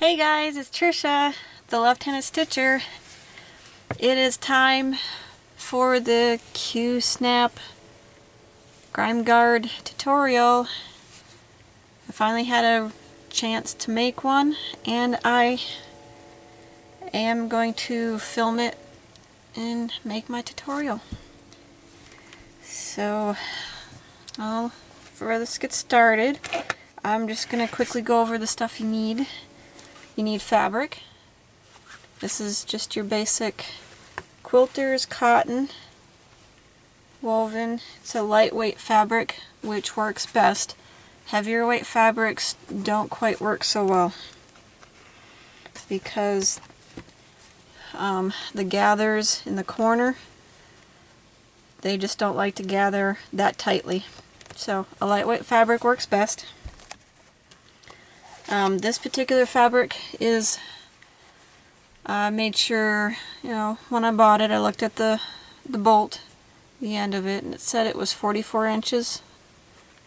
Hey guys, it's Trisha, the Left-Handed Stitcher. It is time for the Q-snap Grime Guard tutorial. I finally had a chance to make one, and I am going to film it and make my tutorial. So, let's get started. I'm just going to quickly go over the stuff you need. You need fabric. This is just your basic quilter's cotton woven. It's a lightweight fabric, which works best. Heavier weight fabrics don't quite work so well because the gathers in the corner, they just don't like to gather that tightly. So a lightweight fabric works best. This particular fabric is, I made sure, when I bought it, I looked at the bolt, the end of it, and it said it was 44 inches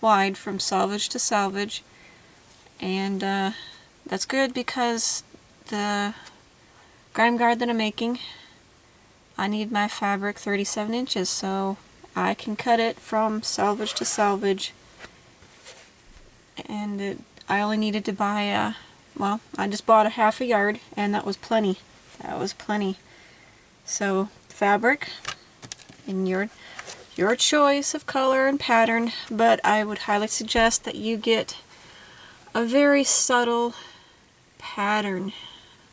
wide from selvage to selvage. And that's good because the grime guard that I'm making, I need my fabric 37 inches, so I can cut it from selvage to selvage. And I only needed to buy, I just bought a half a yard, and that was plenty. That was plenty. So, fabric, in your choice of color and pattern, but I would highly suggest that you get a very subtle pattern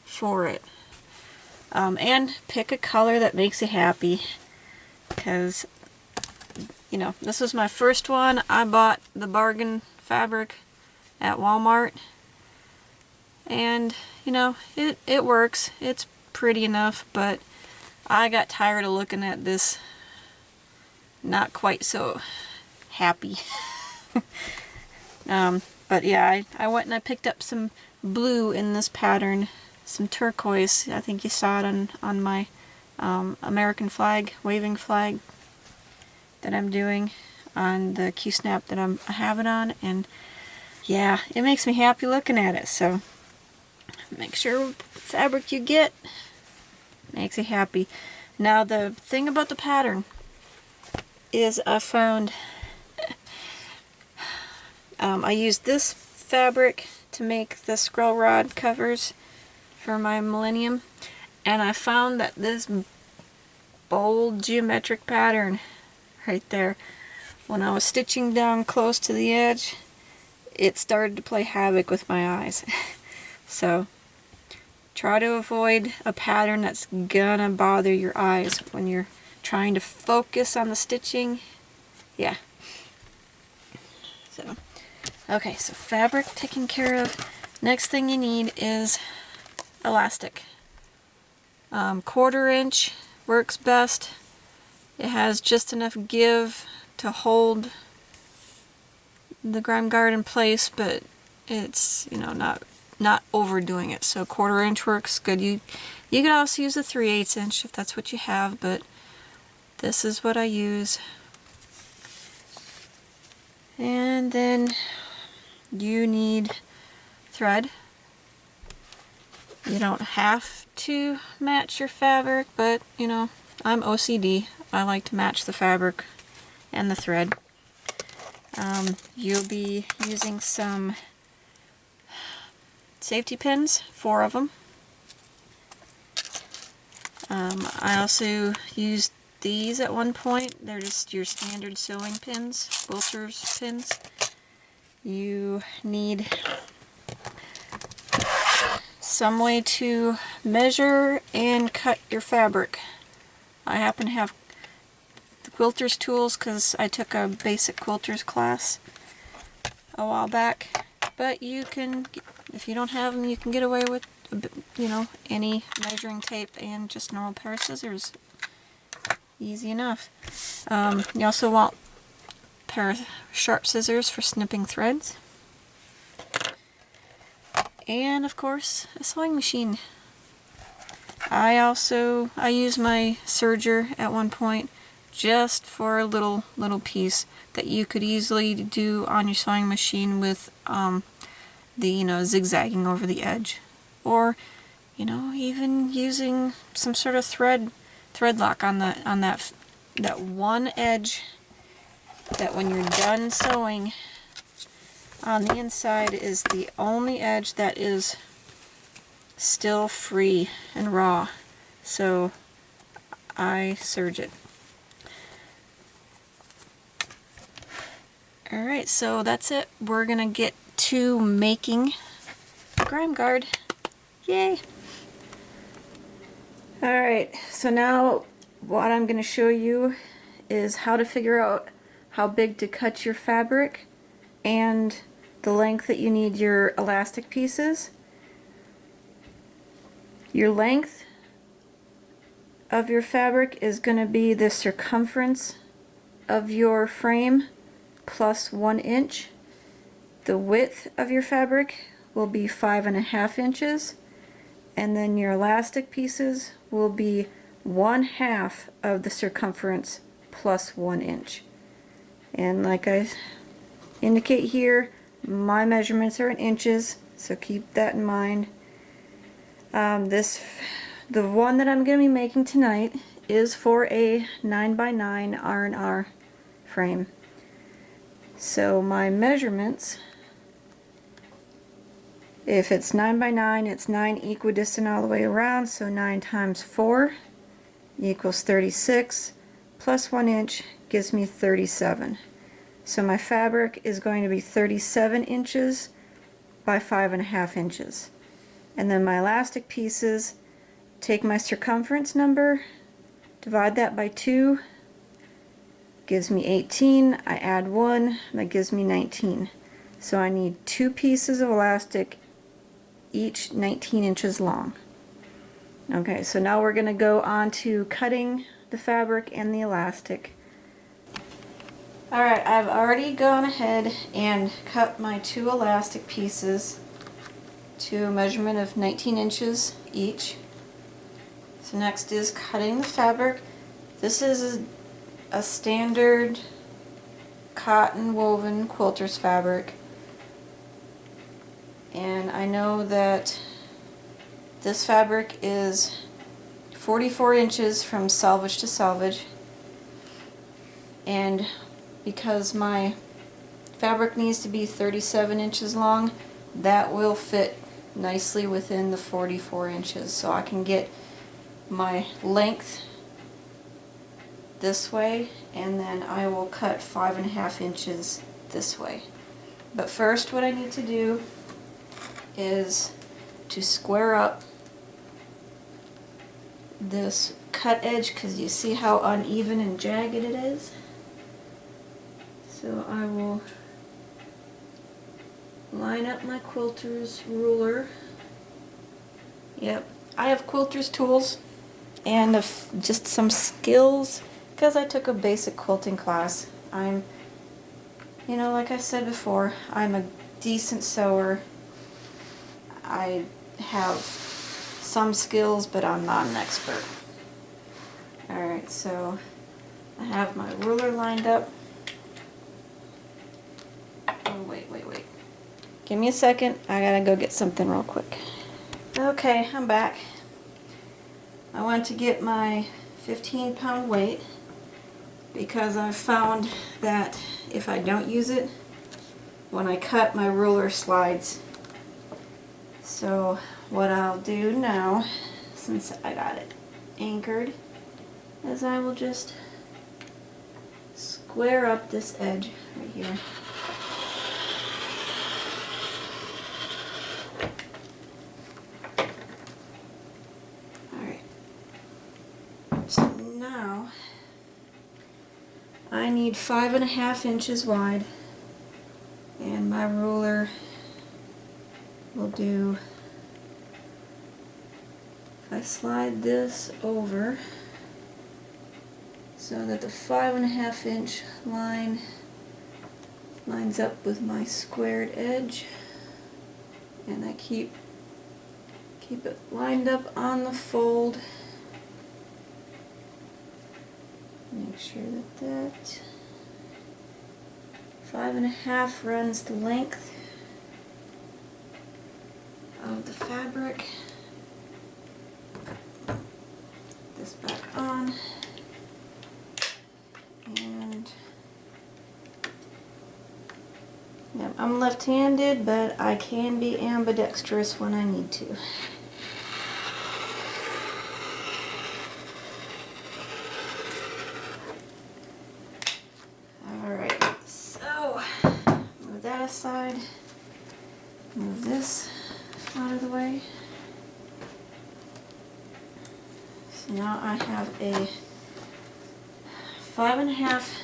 for it. And pick a color that makes you happy, because, this was my first one. I bought the bargain fabric at Walmart, and it works. It's pretty enough, but I got tired of looking at this not quite so happy. But yeah, I went and I picked up some blue in this pattern, some turquoise. I think you saw it on my American flag, waving flag that I'm doing on the Q-snap that I have it on, and yeah, it makes me happy looking at it. So make sure fabric you get makes you happy. Now the thing about the pattern is I found I used this fabric to make the scroll rod covers for my Millennium, and I found that this bold geometric pattern right there, when I was stitching down close to the edge, it started to play havoc with my eyes. So try to avoid a pattern that's gonna bother your eyes when you're trying to focus on the stitching. Yeah. So, okay, so fabric taken care of. Next thing you need is elastic. 1/4 inch works best. It has just enough give to hold the grime guard in place, but it's not overdoing it. So 1/4 inch works good. You could also use a 3/8 inch if that's what you have, but this is what I use. And then you need thread. You don't have to match your fabric, but I'm OCD. I like to match the fabric and the thread. You'll be using some safety pins, 4 of them. I also used these at one point. They're just your standard sewing pins, quilter's pins. You need some way to measure and cut your fabric. I happen to have the quilter's tools because I took a basic quilter's class a while back, but you can, if you don't have them, you can get away with any measuring tape and just a normal pair of scissors. Easy enough. You also want a pair of sharp scissors for snipping threads, and of course a sewing machine. I use my serger at one point just for a little piece that you could easily do on your sewing machine with the zigzagging over the edge. or you know, even using some sort of thread lock on that one edge that when you're done sewing on the inside is the only edge that is still free and raw. So I serge it. Alright, so that's it. We're gonna get to making a grime guard. Yay! Alright, so now what I'm going to show you is how to figure out how big to cut your fabric and the length that you need your elastic pieces. Your length of your fabric is going to be the circumference of your frame plus 1 inch. The width of your fabric will be 5.5 inches. And then your elastic pieces will be 1/2 of the circumference plus 1 inch. And like I indicate here, my measurements are in inches, so keep that in mind. The one that I'm going to be making tonight is for a 9x9 R&R frame. So my measurements, if it's 9x9, it's 9 equidistant all the way around, so 9 times 4 equals 36, plus 1 inch gives me 37. So my fabric is going to be 37 inches by 5.5 inches. And then my elastic pieces, take my circumference number, divide that by 2, gives me 18, I add 1, that gives me 19. So I need 2 pieces of elastic, each 19 inches long. Okay, so now we're going to go on to cutting the fabric and the elastic. Alright, I've already gone ahead and cut my 2 elastic pieces to a measurement of 19 inches each. So next is cutting the fabric. This is a standard cotton woven quilter's fabric. And I know that this fabric is 44 inches from selvage to selvage, and because my fabric needs to be 37 inches long, that will fit nicely within the 44 inches, so I can get my length this way, and then I will cut 5.5 inches this way. But first what I need to do is to square up this cut edge, because you see how uneven and jagged it is. So I will line up my quilter's ruler. Yep, I have quilter's tools and just some skills because I took a basic quilting class. I'm, you know, like I said before, I'm a decent sewer. I have some skills, but I'm not an expert. Alright, so I have my ruler lined up. Oh, wait. Give me a second. I gotta go get something real quick. Okay, I'm back. I want to get my 15-pound weight because I've found that if I don't use it, when I cut, my ruler slides. So what I'll do now, since I got it anchored, is I will just square up this edge right here. Alright. So now I need 5.5 inches wide, and my ruler will do, if I slide this over so that the 5.5 inch line lines up with my squared edge, and I keep it lined up on the fold. Make sure that 5.5 runs the length of move the fabric. Put this back on. And yeah, I'm left-handed, but I can be ambidextrous when I need to. Alright, so move that aside. Move this out of the way. So now I have a 5.5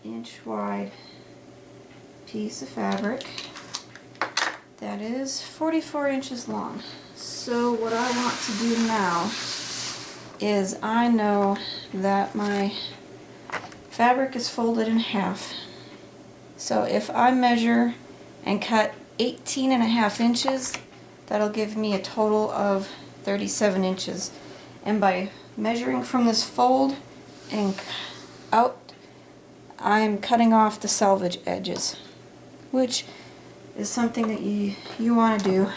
inch wide piece of fabric that is 44 inches long. So what I want to do now is, I know that my fabric is folded in half. So if I measure and cut 18.5 inches, that'll give me a total of 37 inches. And by measuring from this fold and out, I'm cutting off the selvage edges, which is something that you want to do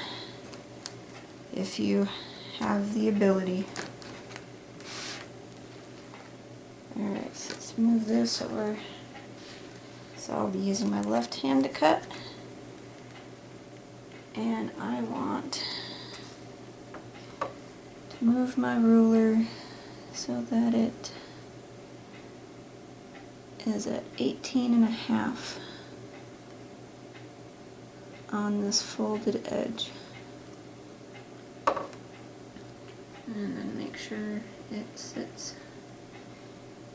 if you have the ability. Alright, so let's move this over. So I'll be using my left hand to cut. And I want to move my ruler so that it is at 18.5 on this folded edge. And then make sure it sits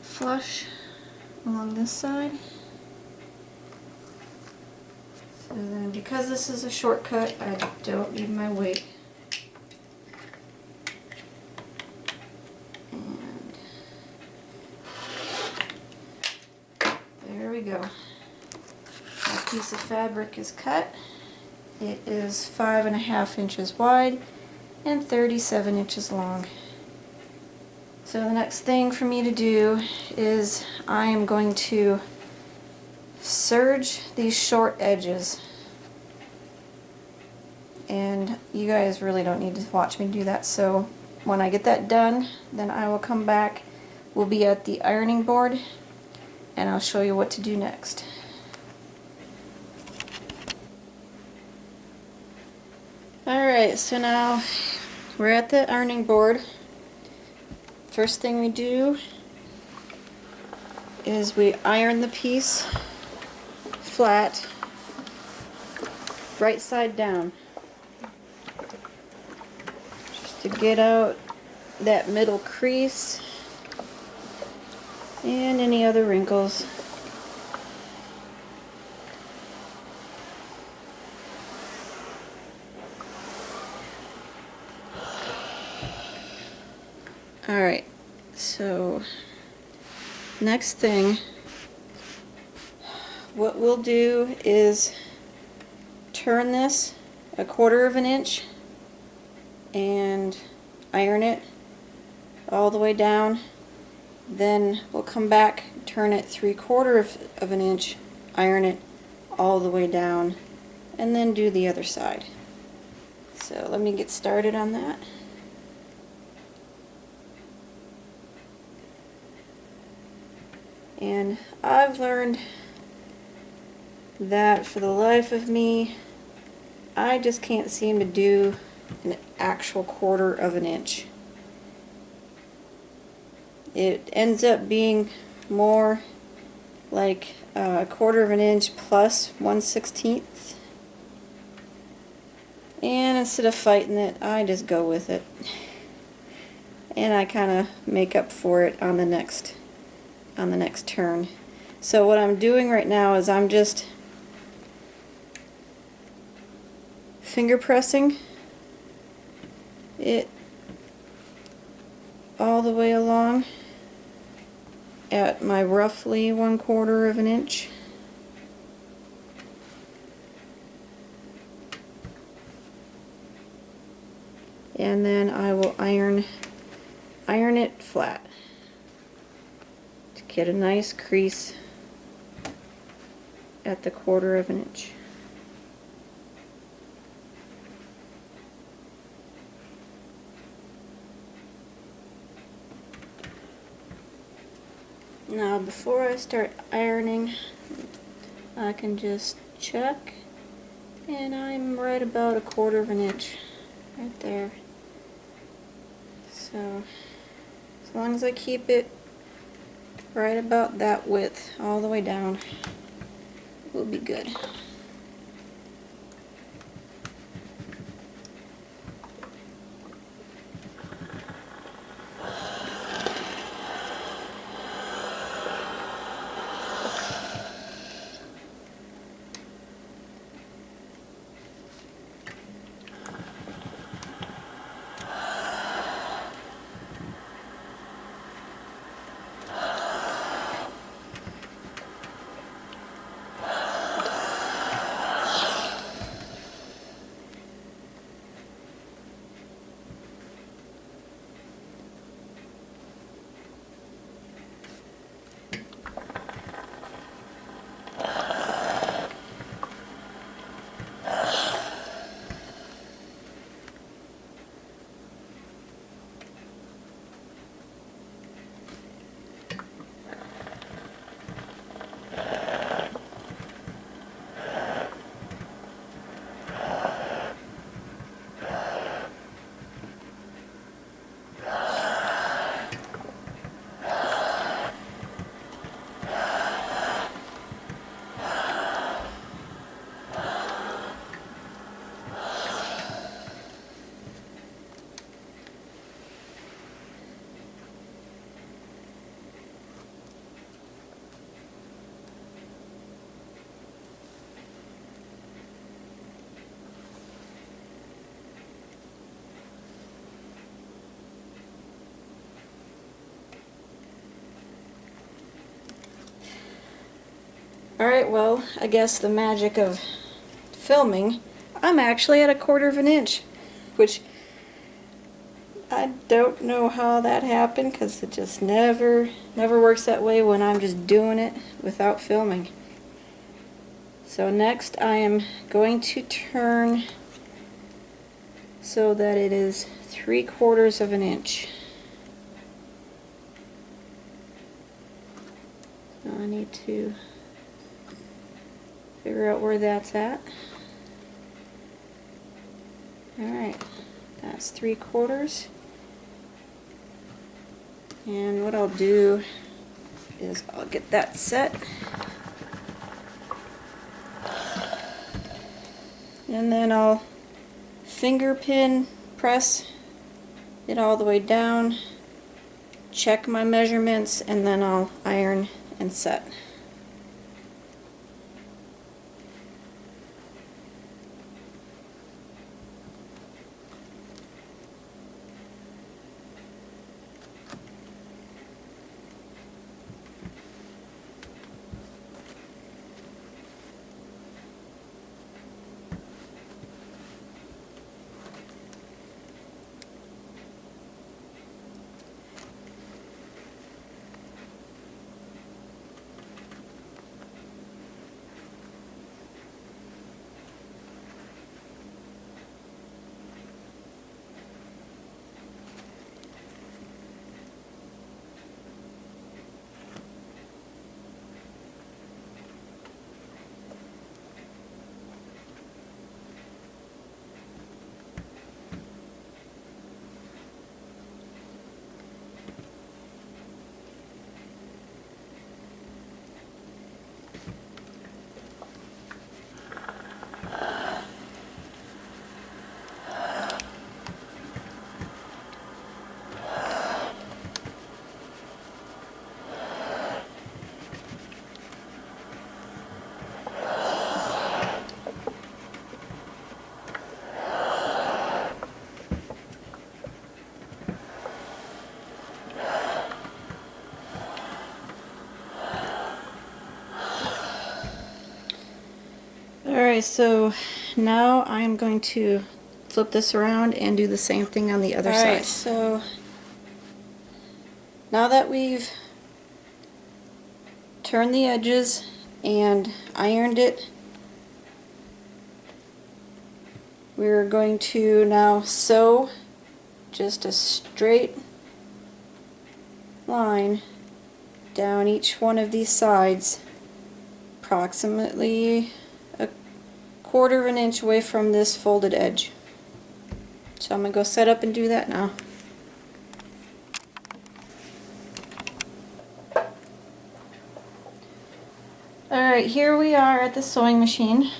flush along this side. So then, because this is a shortcut, I don't need my weight. And there we go. That piece of fabric is cut. It is 5.5 inches wide and 37 inches long. So the next thing for me to do is I am going to serge these short edges. And you guys really don't need to watch me do that. So when I get that done, then I will come back. We'll be at the ironing board and I'll show you what to do next. Alright, so now we're at the ironing board. First thing we do is we iron the piece flat, right side down, just to get out that middle crease and any other wrinkles. Alright, so next thing, what we'll do is turn this 1/4 inch and iron it all the way down. Then we'll come back, turn it 3/4 inch, iron it all the way down, and then do the other side. So let me get started on that. And I've learned that for the life of me, I just can't seem to do an actual 1/4 inch. It ends up being more like 1/4 inch plus 1/16. And instead of fighting it, I just go with it. And I kind of make up for it on the next turn. So what I'm doing right now is I'm just finger pressing it all the way along at my roughly 1/4 inch. And then I will iron it flat to get a nice crease at the 1/4 inch. Now before I start ironing, I can just check, and I'm right about 1/4 of an inch right there. So as long as I keep it right about that width all the way down, we'll be good. Alright, well, I guess the magic of filming, I'm actually at 1/4 of an inch, which I don't know how that happened, because it just never works that way when I'm just doing it without filming. So next I am going to turn so that it is 3/4 of an inch. So I need to figure out where that's at. Alright, that's 3/4. And what I'll do is I'll get that set. And then I'll finger pin press it all the way down, check my measurements, and then I'll iron and set. Alright, so now I'm going to flip this around and do the same thing on the other side. Alright, so now that we've turned the edges and ironed it, we're going to now sew just a straight line down each one of these sides, approximately a 1/4 of an inch away from this folded edge. So I'm going to go set up and do that now. Alright, here we are at the sewing machine,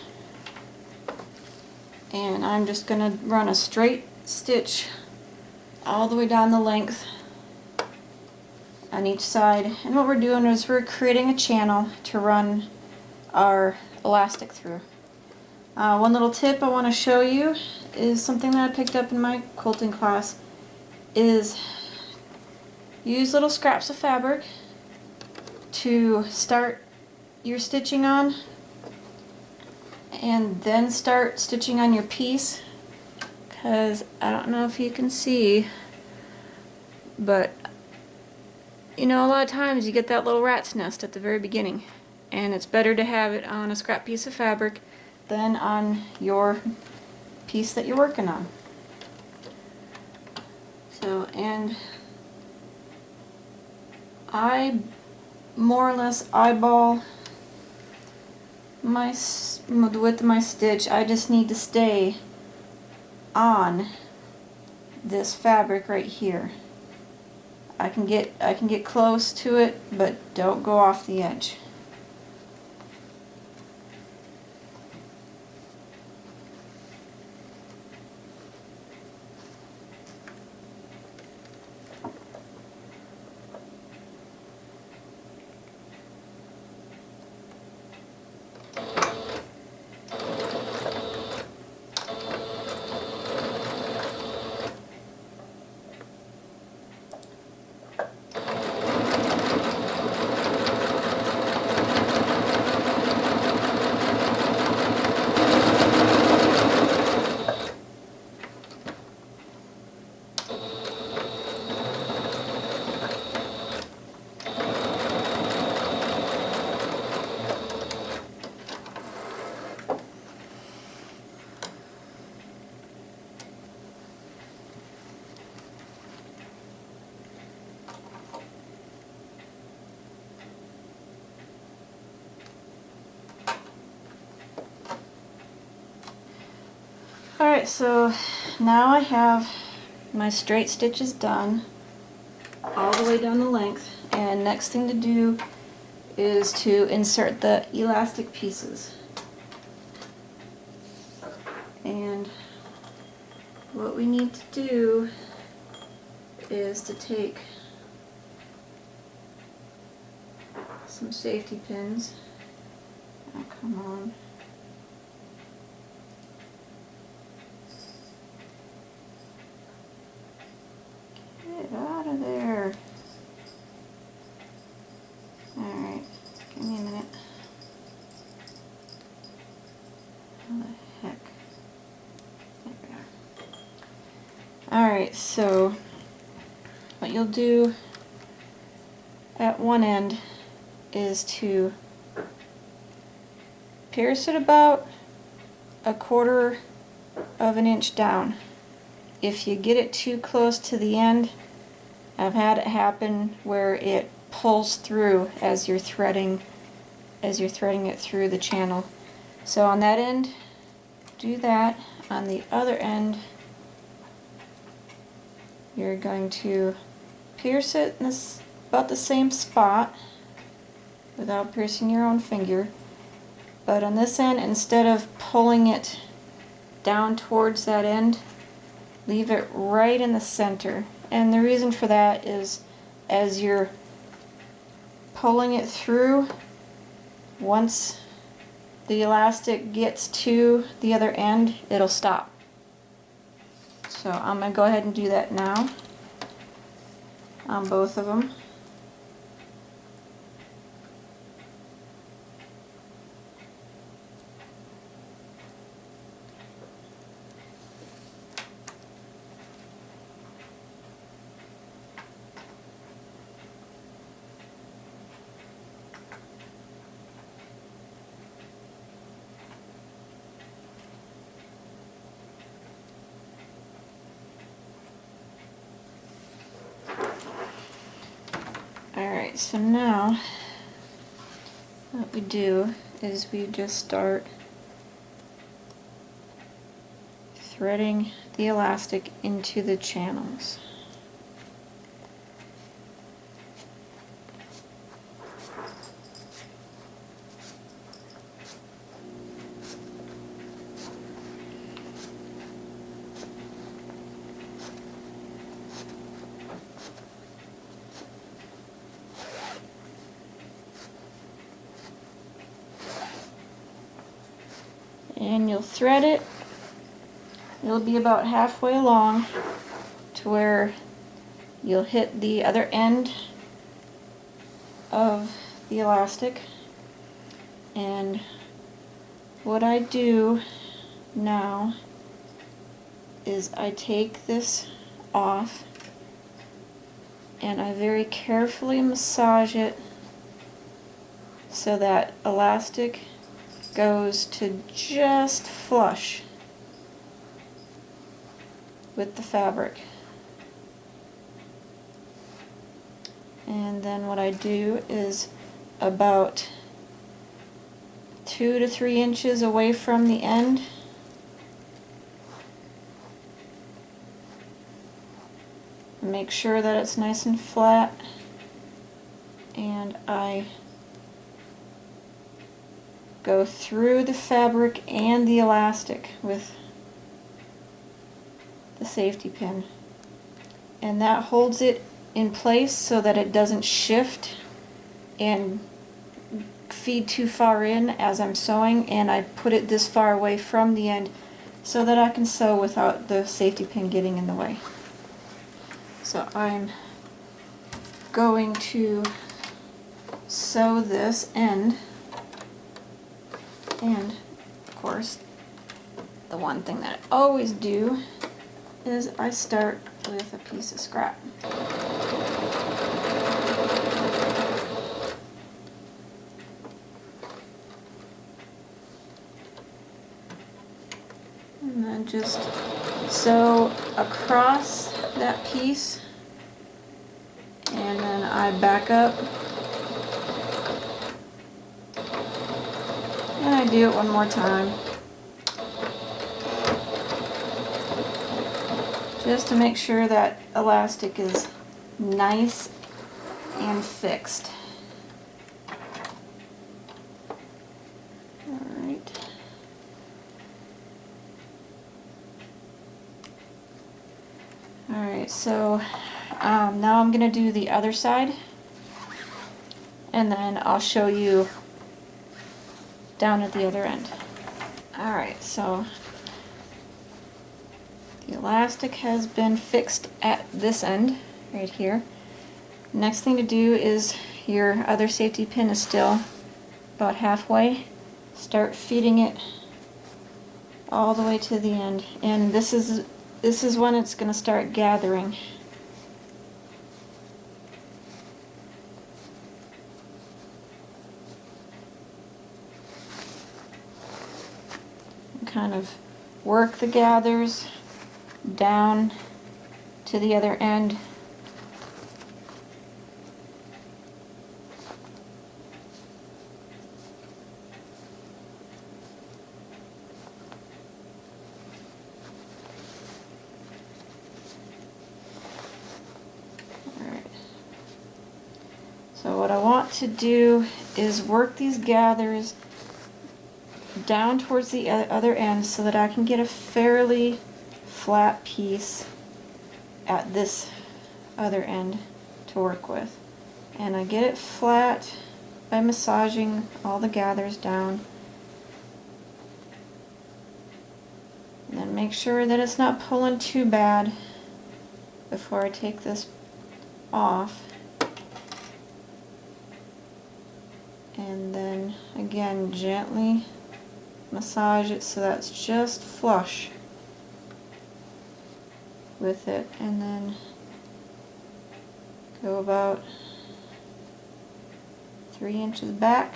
and I'm just going to run a straight stitch all the way down the length on each side. And what we're doing is we're creating a channel to run our elastic through. One little tip I want to show you is something that I picked up in my quilting class, is use little scraps of fabric to start your stitching on, and then start stitching on your piece, because I don't know if you can see, but you know, a lot of times you get that little rat's nest at the very beginning, and it's better to have it on a scrap piece of fabric than on your piece that you're working on. So, and I more or less eyeball the width of my stitch. I just need to stay on this fabric right here. I can get close to it, but don't go off the edge. Alright, so now I have my straight stitches done all the way down the length, and next thing to do is to insert the elastic pieces. And what we need to do is to take some safety pins. Oh, come on. Get out of there. Alright, give me a minute. How the heck? There we are. Alright, so what you'll do at one end is to pierce it about a 1/4 of an inch down. If you get it too close to the end, I've had it happen where it pulls through as you're threading it through the channel. So on that end, do that. On the other end, you're going to pierce it in about the same spot without piercing your own finger. But on this end, instead of pulling it down towards that end, leave it right in the center. And the reason for that is, as you're pulling it through, once the elastic gets to the other end, it'll stop. So I'm going to go ahead and do that now on both of them. Alright, so now what we do is we just start threading the elastic into the channels. And you'll thread it. It'll be about halfway along to where you'll hit the other end of the elastic. And what I do now is I take this off and I very carefully massage it so that elastic goes to just flush with the fabric. And then what I do is about 2 to 3 inches away from the end, make sure that it's nice and flat, and I go through the fabric and the elastic with the safety pin, and that holds it in place so that it doesn't shift and feed too far in as I'm sewing, and I put it this far away from the end so that I can sew without the safety pin getting in the way. So I'm going to sew this end. And, of course, the one thing that I always do is I start with a piece of scrap. And then just sew across that piece, and then I back up. And I do it one more time, just to make sure that elastic is nice and fixed. Alright. Alright, so now I'm going to do the other side, and then I'll show you down at the other end. Alright, so the elastic has been fixed at this end, right here. Next thing to do is your other safety pin is still about halfway. Start feeding it all the way to the end, and this is when it's going to start gathering. Kind of work the gathers down to the other end. Alright. So what I want to do is work these gathers down towards the other end so that I can get a fairly flat piece at this other end to work with. And I get it flat by massaging all the gathers down. And then make sure that it's not pulling too bad before I take this off. And then again, gently massage it so that's just flush with it, and then go about 3 inches back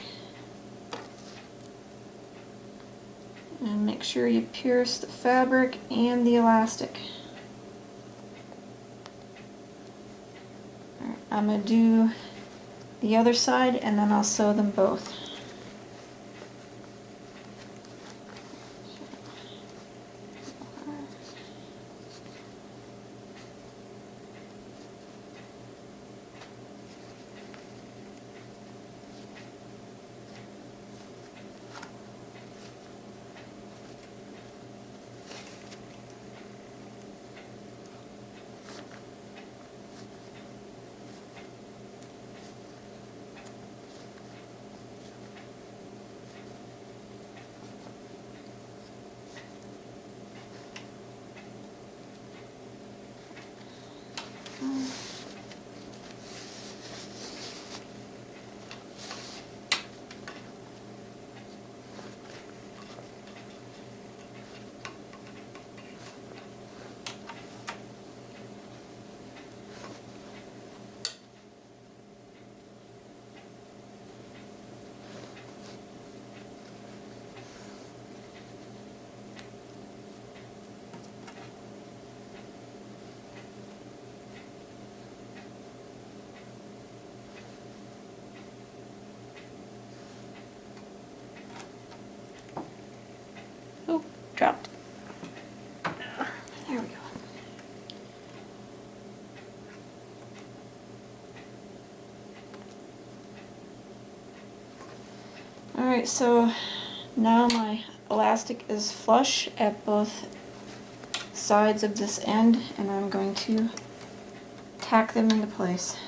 and make sure you pierce the fabric and the elastic. Alright, I'm going to do the other side, and then I'll sew them both. Oh, dropped. There we go. Alright, so now my elastic is flush at both sides of this end, and I'm going to tack them into place.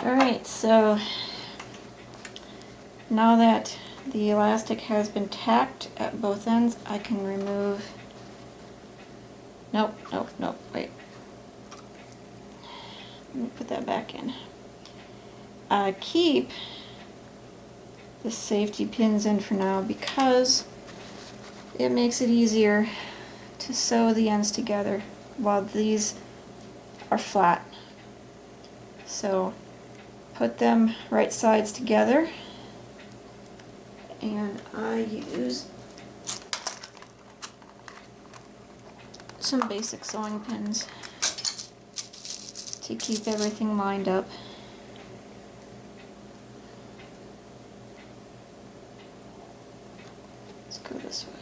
Alright, so now that the elastic has been tacked at both ends, I can remove... Nope, wait. Let me put that back in. Keep the safety pins in for now because it makes it easier to sew the ends together while these are flat. So put them right sides together, and I use some basic sewing pins to keep everything lined up. Let's go this way.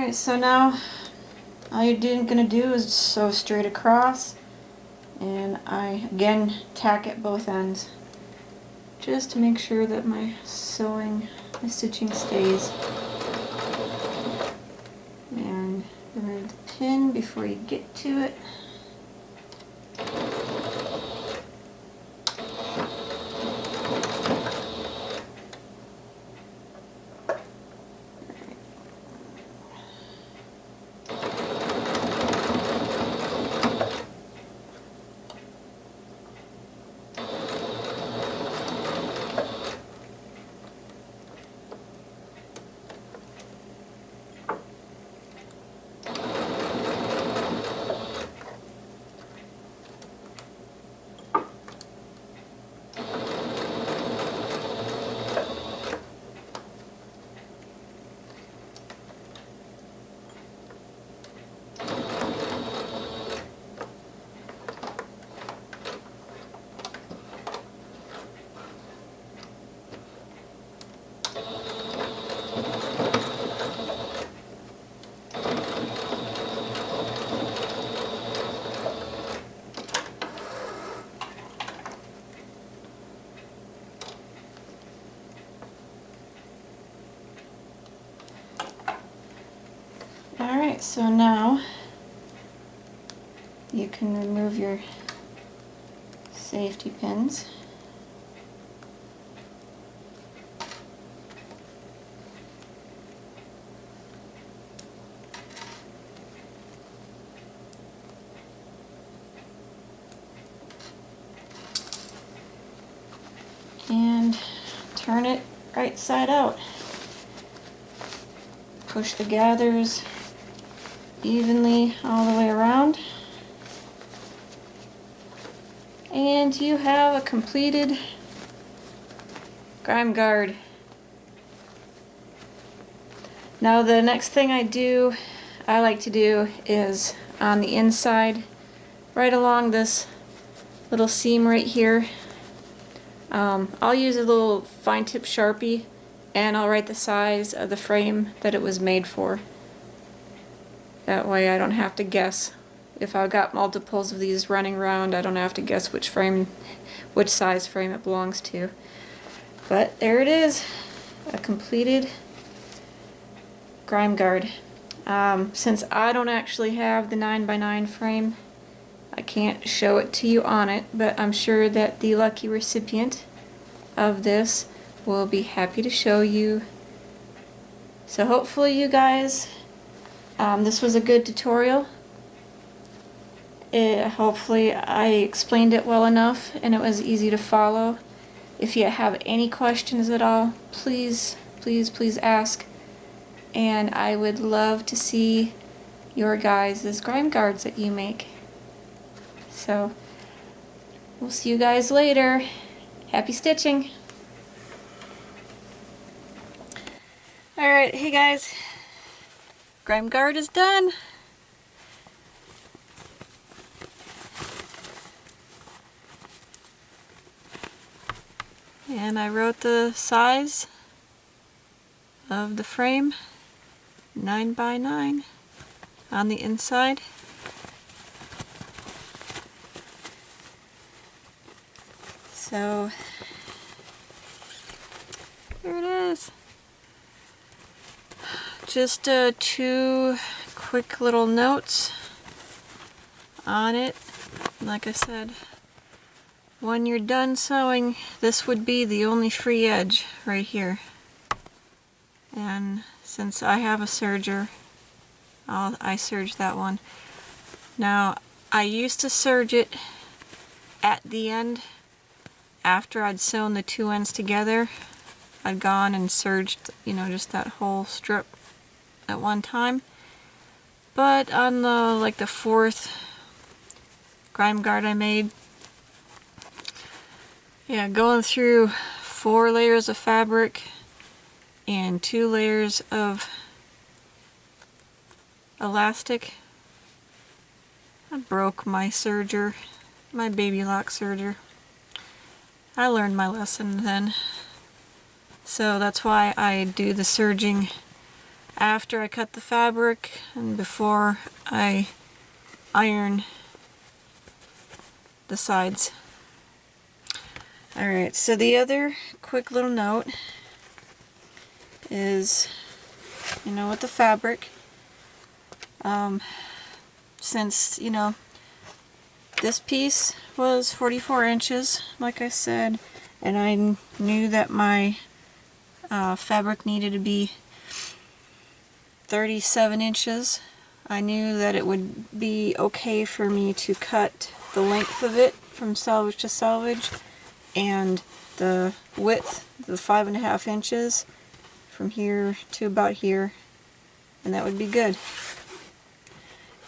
Alright, so now all you're gonna do is sew straight across, and I again tack at both ends just to make sure that my stitching stays. And remove the pin before you get to it. Alright, so now you can remove your safety pins. And turn it right side out. Push the gathers evenly all the way around, and you have a completed grime guard. Now the next thing I like to do is on the inside, right along this little seam right here. I'll use a little fine tip Sharpie, and I'll write the size of the frame that it was made for. That way I don't have to guess. If I've got multiples of these running around, I don't have to guess which size frame it belongs to. But there it is, a completed grime guard. Since I don't actually have the 9x9 frame, I can't show it to you on it, but I'm sure that the lucky recipient of this will be happy to show you. So hopefully you guys, this was a good tutorial. Hopefully I explained it well enough and it was easy to follow. If you have any questions at all, please ask. And I would love to see your guys' grime guards that you make. So, we'll see you guys later. Happy stitching! Alright, hey guys. Grime guard is done. And I wrote the size of the frame, 9x9, on the inside. So, here it is. Just two quick little notes on it. Like I said, when you're done sewing, this would be the only free edge right here. And since I have a serger, I serge that one. Now, I used to serge it at the end. After I'd sewn the two ends together, I'd gone and serged, just that whole strip at one time. But on the fourth grime guard I made, yeah, going through 4 layers of fabric and 2 layers of elastic, I broke my serger, my baby lock serger. I learned my lesson then. So that's why I do the serging after I cut the fabric and before I iron the sides. Alright, so the other quick little note is, with the fabric, since, this piece was 44 inches, like I said, and I knew that my fabric needed to be 37 inches, I knew that it would be okay for me to cut the length of it from selvage to selvage and the width, the 5.5 inches from here to about here, and that would be good.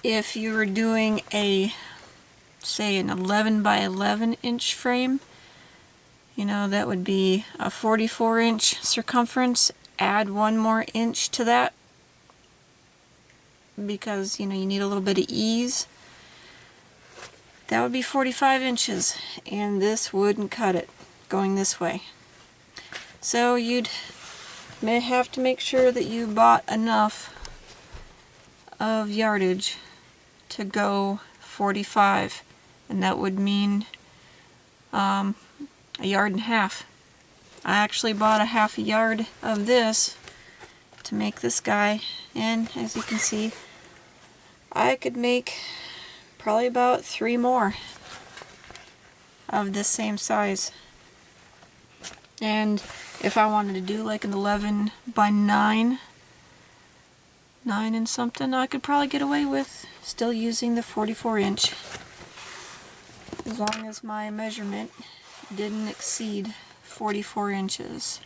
If you were doing a, say, an 11 by 11 inch frame, that would be a 44 inch circumference. Add 1 more inch to that because, you need a little bit of ease. That would be 45 inches, and this wouldn't cut it going this way. So you'd may have to make sure that you bought enough of yardage to go 45, and that would mean 1.5 yards. I actually bought a 1/2 yard of this to make this guy, and as you can see, I could make probably about 3 more of this same size. And if I wanted to do like an 11 by 9 and something, I could probably get away with still using the 44 inch, as long as my measurement didn't exceed 44 inches.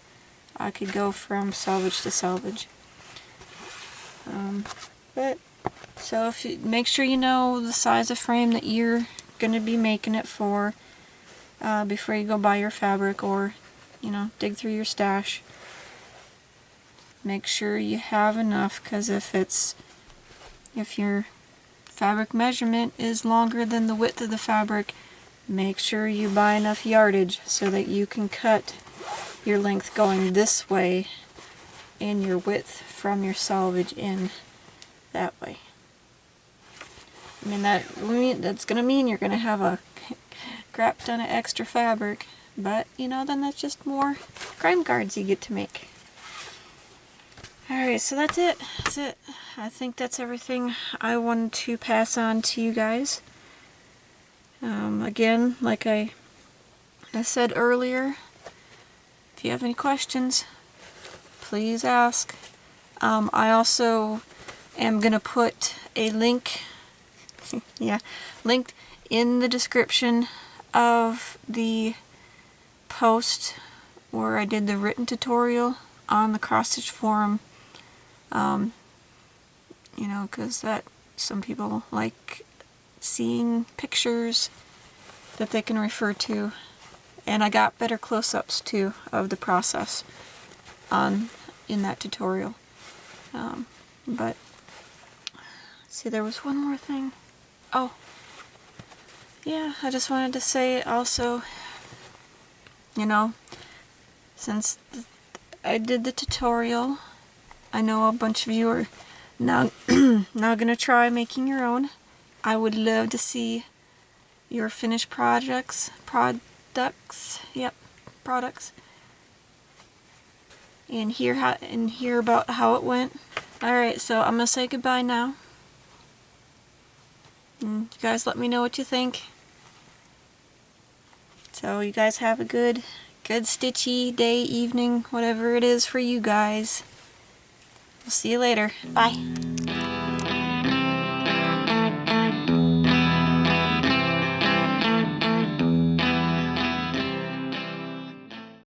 I could go from selvage to selvage. So if you make sure you know the size of frame that you're going to be making it for before you go buy your fabric or dig through your stash. Make sure you have enough, because if your fabric measurement is longer than the width of the fabric, make sure you buy enough yardage so that you can cut your length going this way and your width from your selvage in that way. I mean, that's going to mean you're going to have a crap ton of extra fabric, but then that's just more grime guards you get to make. Alright, so that's it. I think that's everything I wanted to pass on to you guys. Again, like I said earlier, if you have any questions, please ask. I also am going to put a link in the description of the post where I did the written tutorial on the cross-stitch forum. Because some people like seeing pictures that they can refer to, and I got better close-ups too of the process in that tutorial. But see, there was one more thing. Oh, yeah, I just wanted to say also, since I did the tutorial, I know a bunch of you are now gonna try making your own. I would love to see your finished products, and hear about how it went. Alright, so I'm gonna say goodbye now. And you guys let me know what you think. So you guys have a good stitchy day, evening, whatever it is for you guys. We'll see you later. Bye.